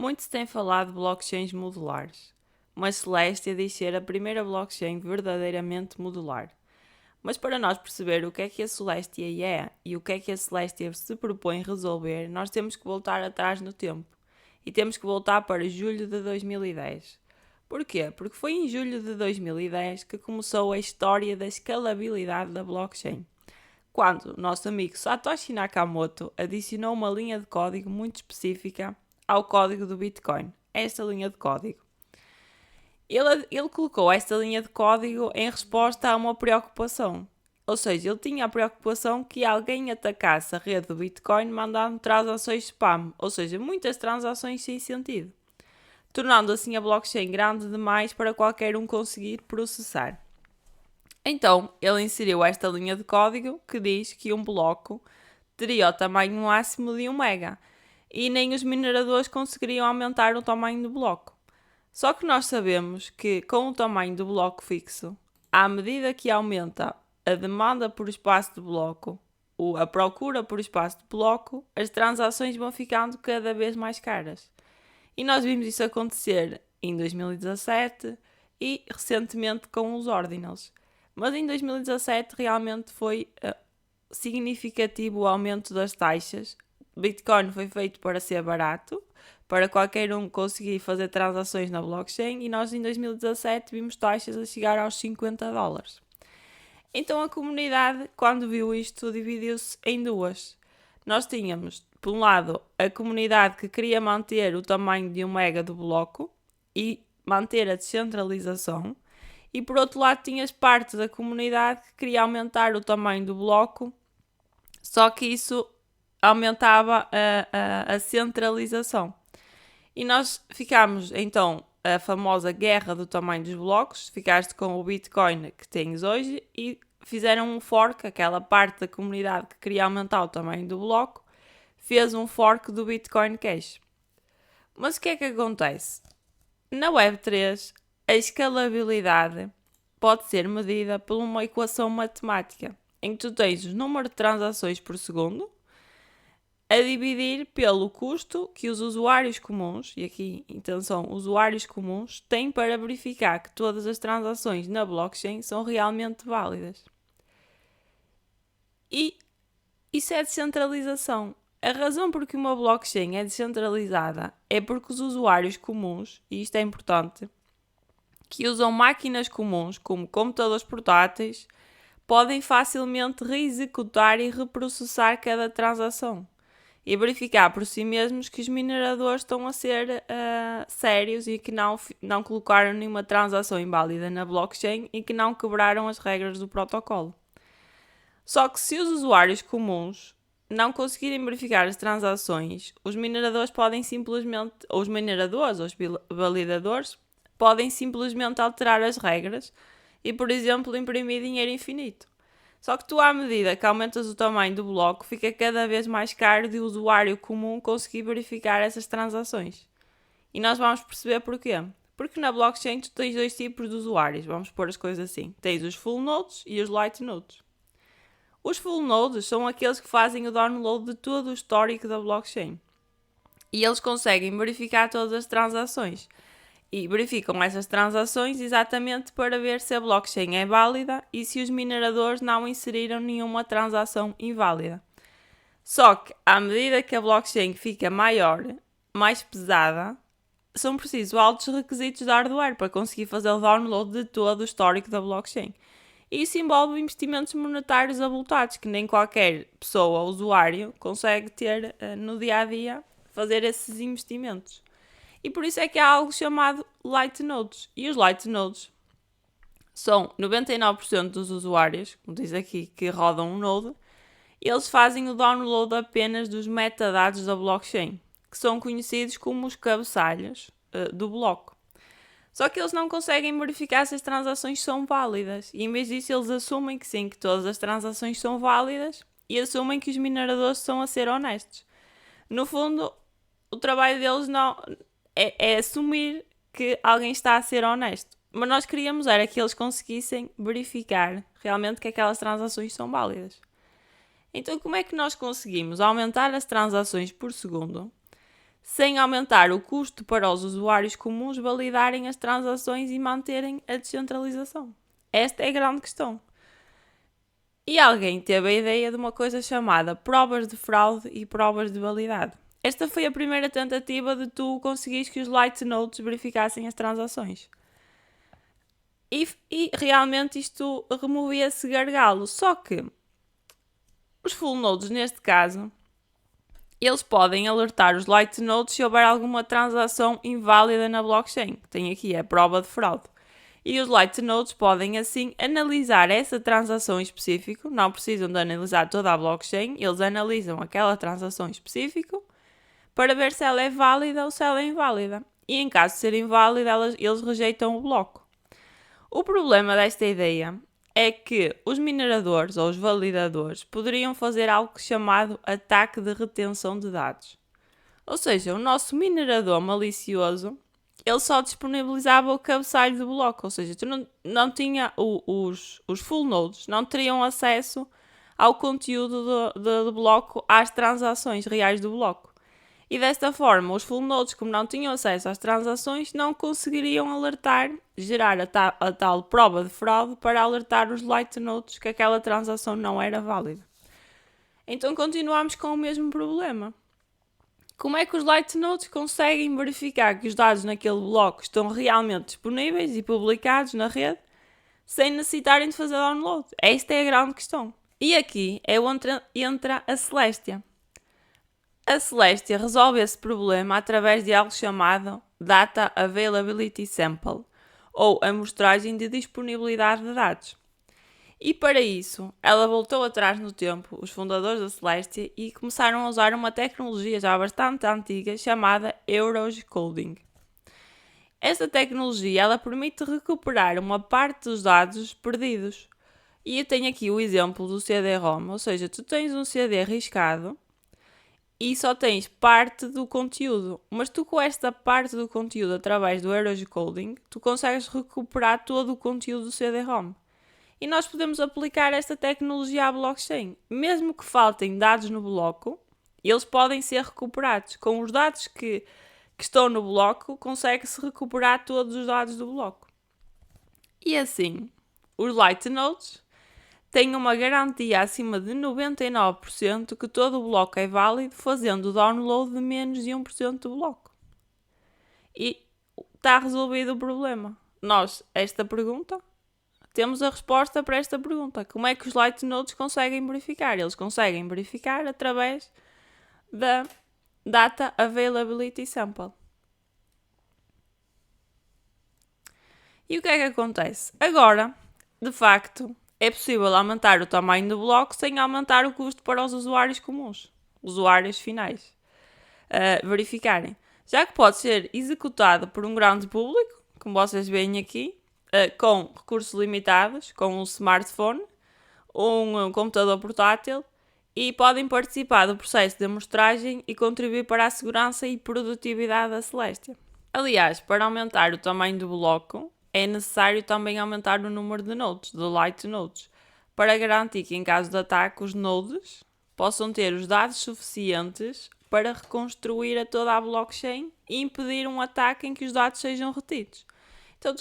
Muito se tem falado de blockchains modulares, mas Celestia diz ser a primeira blockchain verdadeiramente modular. Mas para nós perceber o que é que a Celestia é e o que é que a Celestia se propõe resolver, nós temos que voltar atrás no tempo. E temos que voltar para julho de 2010. Porquê? Porque foi em julho de 2010 que começou a história da escalabilidade da blockchain, quando o nosso amigo Satoshi Nakamoto adicionou uma linha de código muito específica ao código do Bitcoin. Esta linha de código. Ele colocou esta linha de código em resposta a uma preocupação. Ou seja, ele tinha a preocupação que alguém atacasse a rede do Bitcoin mandando transações spam, ou seja, muitas transações sem sentido, tornando assim a blockchain grande demais para qualquer um conseguir processar. Então, ele inseriu esta linha de código que diz que um bloco teria o tamanho máximo de 1 mega e nem os mineradores conseguiriam aumentar o tamanho do bloco. Só que nós sabemos que com o tamanho do bloco fixo, à medida que aumenta a demanda por espaço de bloco, a procura por espaço de bloco, as transações vão ficando cada vez mais caras. E nós vimos isso acontecer em 2017 e recentemente com os ordinals. Mas em 2017 realmente foi significativo o aumento das taxas. Bitcoin foi feito para ser barato, para qualquer um conseguir fazer transações na blockchain, e nós em 2017 vimos taxas a chegar aos $50. Então a comunidade, quando viu isto, dividiu-se em duas. Nós tínhamos, por um lado, a comunidade que queria manter o tamanho de 1 mega do bloco e manter a descentralização, e por outro lado tinhas parte da comunidade que queria aumentar o tamanho do bloco, só que isso aumentava a centralização. E nós ficámos, então, a famosa guerra do tamanho dos blocos. Ficaste com o Bitcoin que tens hoje e fizeram um fork, aquela parte da comunidade que queria aumentar o tamanho do bloco, fez um fork do Bitcoin Cash. Mas o que é que acontece? Na Web3, a escalabilidade pode ser medida por uma equação matemática, em que tu tens o número de transações por segundo a dividir pelo custo que os usuários comuns, e aqui intenção usuários comuns, têm para verificar que todas as transações na blockchain são realmente válidas. E isso é descentralização. A razão por que uma blockchain é descentralizada é porque os usuários comuns, e isto é importante, que usam máquinas comuns, como computadores portáteis, podem facilmente reexecutar e reprocessar cada transação e verificar por si mesmos que os mineradores estão a ser sérios e que não colocaram nenhuma transação inválida na blockchain e que não quebraram as regras do protocolo. Só que se os usuários comuns não conseguirem verificar as transações, os mineradores podem simplesmente, ou os mineradores, ou os validadores, podem simplesmente alterar as regras e, por exemplo, imprimir dinheiro infinito. Só que tu, à medida que aumentas o tamanho do bloco, fica cada vez mais caro de o usuário comum conseguir verificar essas transações. E nós vamos perceber porquê. Porque na blockchain tu tens dois tipos de usuários, vamos pôr as coisas assim. Tens os full nodes e os light nodes. Os full nodes são aqueles que fazem o download de todo o histórico da blockchain. E eles conseguem verificar todas as transações. E verificam essas transações exatamente para ver se a blockchain é válida e se os mineradores não inseriram nenhuma transação inválida. Só que, à medida que a blockchain fica maior, mais pesada, são precisos altos requisitos de hardware para conseguir fazer o download de todo o histórico da blockchain. E isso envolve investimentos monetários avultados, que nem qualquer pessoa, usuário, consegue ter no dia-a-dia, fazer esses investimentos. E por isso é que há algo chamado Light Nodes. E os Light Nodes são 99% dos usuários, como diz aqui, que rodam um node, eles fazem o download apenas dos metadados da blockchain, que são conhecidos como os cabeçalhos do bloco. Só que eles não conseguem verificar se as transações são válidas. E em vez disso eles assumem que sim, que todas as transações são válidas e assumem que os mineradores estão a ser honestos. No fundo, o trabalho deles não é assumir que alguém está a ser honesto. Mas nós queríamos era que eles conseguissem verificar realmente que aquelas transações são válidas. Então como é que nós conseguimos aumentar as transações por segundo sem aumentar o custo para os usuários comuns validarem as transações e manterem a descentralização. Esta é a grande questão. E alguém teve a ideia de uma coisa chamada provas de fraude e provas de validade. Esta foi a primeira tentativa de tu conseguires que os light nodes verificassem as transações. E realmente isto removia esse gargalo. Só que os full nodes, neste caso, eles podem alertar os light nodes se houver alguma transação inválida na blockchain. Tem aqui a prova de fraude. E os light nodes podem assim analisar essa transação em específico, não precisam de analisar toda a blockchain, eles analisam aquela transação em específico para ver se ela é válida ou se ela é inválida. E em caso de ser inválida, eles rejeitam o bloco. O problema desta ideia é que os mineradores ou os validadores poderiam fazer algo chamado ataque de retenção de dados. Ou seja, o nosso minerador malicioso, ele só disponibilizava o cabeçalho do bloco, ou seja, tu não tinha os full nodes, não teriam acesso ao conteúdo do bloco, às transações reais do bloco. E desta forma, os full nodes, como não tinham acesso às transações, não conseguiriam alertar, gerar a tal prova de fraude para alertar os light nodes que aquela transação não era válida. Então continuamos com o mesmo problema. Como é que os light nodes conseguem verificar que os dados naquele bloco estão realmente disponíveis e publicados na rede sem necessitarem de fazer download? Esta é a grande questão. E aqui é onde entra a Celestia. A Celestia resolve esse problema através de algo chamado Data Availability Sample, ou amostragem de disponibilidade de dados. E para isso, ela voltou atrás no tempo, os fundadores da Celestia, e começaram a usar uma tecnologia já bastante antiga chamada Eurocoding. Esta tecnologia ela permite recuperar uma parte dos dados perdidos. E eu tenho aqui o exemplo do CD-ROM, ou seja, tu tens um CD riscado e só tens parte do conteúdo, mas tu com esta parte do conteúdo através do Eurocoding, tu consegues recuperar todo o conteúdo do CD-ROM. E nós podemos aplicar esta tecnologia à blockchain. Mesmo que faltem dados no bloco, eles podem ser recuperados. Com os dados que estão no bloco, consegue-se recuperar todos os dados do bloco. E assim, os light nodes têm uma garantia acima de 99% que todo o bloco é válido, fazendo o download de menos de 1% do bloco. E está resolvido o problema. Nós, esta pergunta, temos a resposta para esta pergunta. Como é que os light nodes conseguem verificar? Eles conseguem verificar através da Data Availability Sample. E o que é que acontece? Agora, de facto, é possível aumentar o tamanho do bloco sem aumentar o custo para os usuários comuns, usuários finais, verificarem. Já que pode ser executado por um grande público, como vocês veem aqui, com recursos limitados, com um smartphone, um computador portátil, e podem participar do processo de amostragem e contribuir para a segurança e produtividade da Celestia. Aliás, para aumentar o tamanho do bloco, é necessário também aumentar o número de nodes, de light nodes, para garantir que em caso de ataque os nodes possam ter os dados suficientes para reconstruir toda a blockchain e impedir um ataque em que os dados sejam retidos. Então,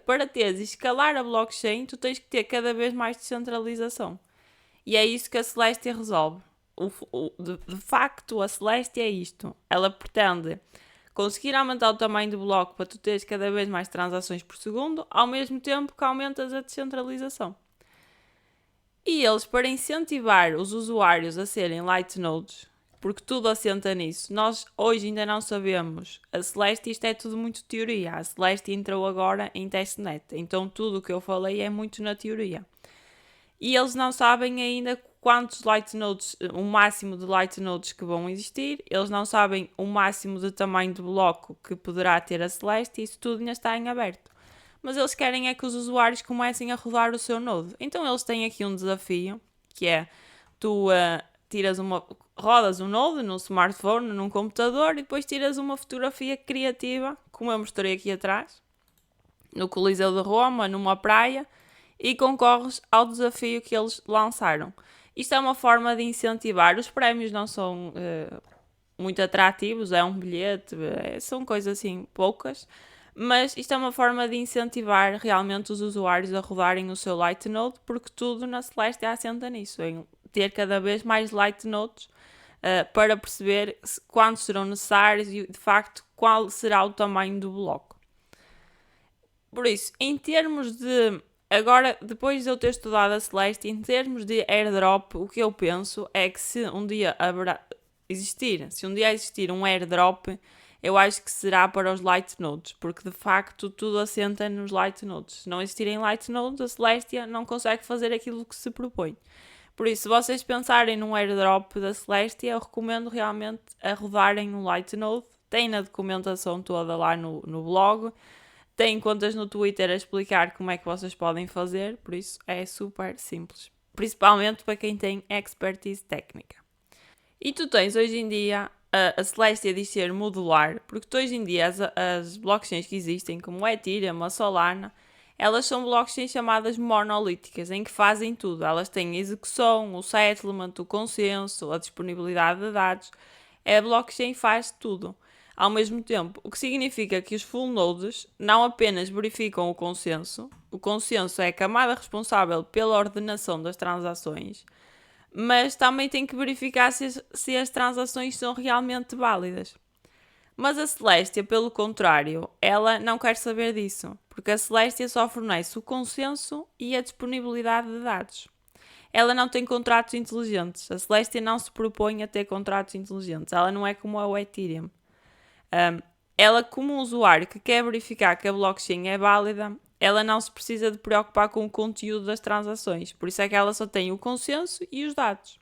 para teres e escalar a blockchain, tu tens que ter cada vez mais descentralização. E é isso que a Celestia resolve. De facto, a Celestia é isto. Ela pretende conseguir aumentar o tamanho do bloco para tu teres cada vez mais transações por segundo, ao mesmo tempo que aumentas a descentralização. E eles, para incentivar os usuários a serem light nodes, porque tudo assenta nisso. Nós hoje ainda não sabemos. A Celestia, isto é tudo muito teoria. A Celestia entrou agora em testnet. Então tudo o que eu falei é muito na teoria. E eles não sabem ainda quantos light nodes, o máximo de light nodes que vão existir. Eles não sabem o máximo de tamanho de bloco que poderá ter a Celestia. Isso tudo ainda está em aberto. Mas eles querem é que os usuários comecem a rodar o seu node. Então eles têm aqui um desafio, que é tu rodas um node num smartphone, num computador e depois tiras uma fotografia criativa, como eu mostrei aqui atrás, no Coliseu de Roma, numa praia, e concorres ao desafio que eles lançaram. Isto é uma forma de incentivar. Os prémios não são muito atrativos, é um bilhete, são coisas assim poucas, mas isto é uma forma de incentivar realmente os usuários a rodarem o seu Light Node, porque tudo na Celestia assenta nisso, em ter cada vez mais Light Nodes para perceber quando serão necessários e de facto qual será o tamanho do bloco. Por isso, em termos de agora, depois de eu ter estudado a Celeste, em termos de airdrop, o que eu penso é que se um dia existir um airdrop, eu acho que será para os Light Nodes, porque de facto tudo assenta nos Light Nodes. Se não existirem Light Nodes, a Celestia não consegue fazer aquilo que se propõe. Por isso, se vocês pensarem num airdrop da Celestia, eu recomendo realmente a rodarem um Light Node. Tem na documentação toda lá no blog. Tem contas no Twitter a explicar como é que vocês podem fazer, por isso é super simples. Principalmente para quem tem expertise técnica. E tu tens hoje em dia a Celestia de ser modular, porque tu, hoje em dia as blockchains que existem, como a Ethereum, a Solana, elas são blockchains chamadas monolíticas, em que fazem tudo. Elas têm a execução, o settlement, o consenso, a disponibilidade de dados. A blockchain faz tudo ao mesmo tempo, o que significa que os full nodes não apenas verificam o consenso é a camada responsável pela ordenação das transações, mas também tem que verificar se as transações são realmente válidas. Mas a Celestia, pelo contrário, ela não quer saber disso, porque a Celestia só fornece o consenso e a disponibilidade de dados. Ela não tem contratos inteligentes. A Celestia não se propõe a ter contratos inteligentes. Ela não é como a Ethereum. Ela, como um usuário que quer verificar que a blockchain é válida, ela não se precisa de preocupar com o conteúdo das transações. Por isso é que ela só tem o consenso e os dados.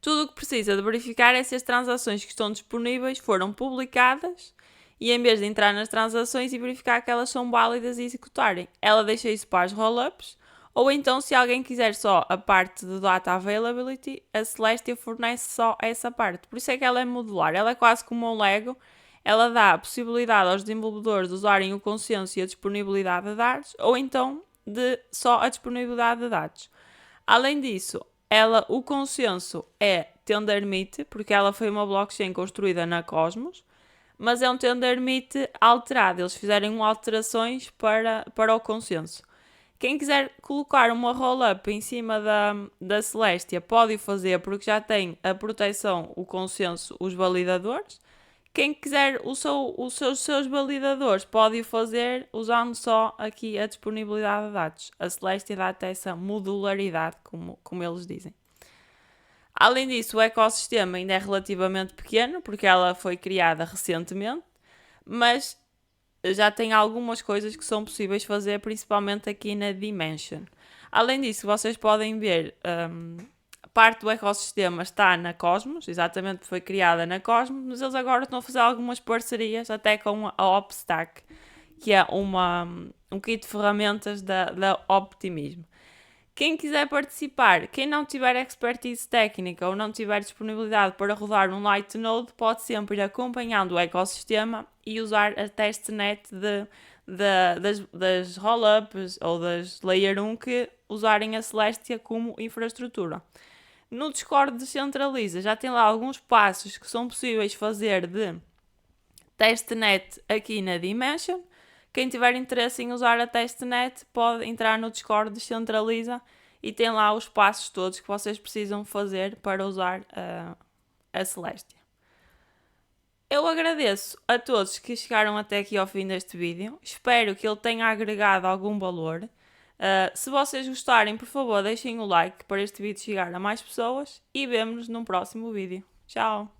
Tudo o que precisa de verificar é se as transações que estão disponíveis foram publicadas e, em vez de entrar nas transações e verificar que elas são válidas e executarem, ela deixa isso para as rollups. Ou então, se alguém quiser só a parte de data availability, a Celestia fornece só essa parte. Por isso é que ela é modular. Ela é quase como um Lego. Ela dá a possibilidade aos desenvolvedores de usarem o consenso e a disponibilidade de dados, ou então de só a disponibilidade de dados. Além disso, o consenso é Tendermint, porque ela foi uma blockchain construída na Cosmos, mas é um Tendermint alterado. Eles fizeram alterações para o consenso. Quem quiser colocar uma roll-up em cima da Celestia pode o fazer, porque já tem a proteção, o consenso, os validadores. Quem quiser os seus validadores pode o fazer usando só aqui a disponibilidade de dados. A Celestia dá-te essa modularidade, como eles dizem. Além disso, o ecossistema ainda é relativamente pequeno, porque ela foi criada recentemente, mas já tem algumas coisas que são possíveis fazer, principalmente aqui na Dimension. Além disso, vocês podem ver, parte do ecossistema está na Cosmos, exatamente porque foi criada na Cosmos, mas eles agora estão a fazer algumas parcerias até com a Opstack, que é um kit de ferramentas da Optimismo. Quem quiser participar, quem não tiver expertise técnica ou não tiver disponibilidade para rodar um Light Node, pode sempre ir acompanhando o ecossistema e usar a testnet das rollups ou das Layer 1 que usarem a Celestia como infraestrutura. No Discord descentraliza, já tem lá alguns passos que são possíveis fazer de testnet aqui na Dimension. Quem tiver interesse em usar a testnet pode entrar no Discord descentraliza e tem lá os passos todos que vocês precisam fazer para usar a Celestia. Eu agradeço a todos que chegaram até aqui ao fim deste vídeo. Espero que ele tenha agregado algum valor. Se vocês gostarem, por favor, deixem o like para este vídeo chegar a mais pessoas e vemo-nos num próximo vídeo. Tchau!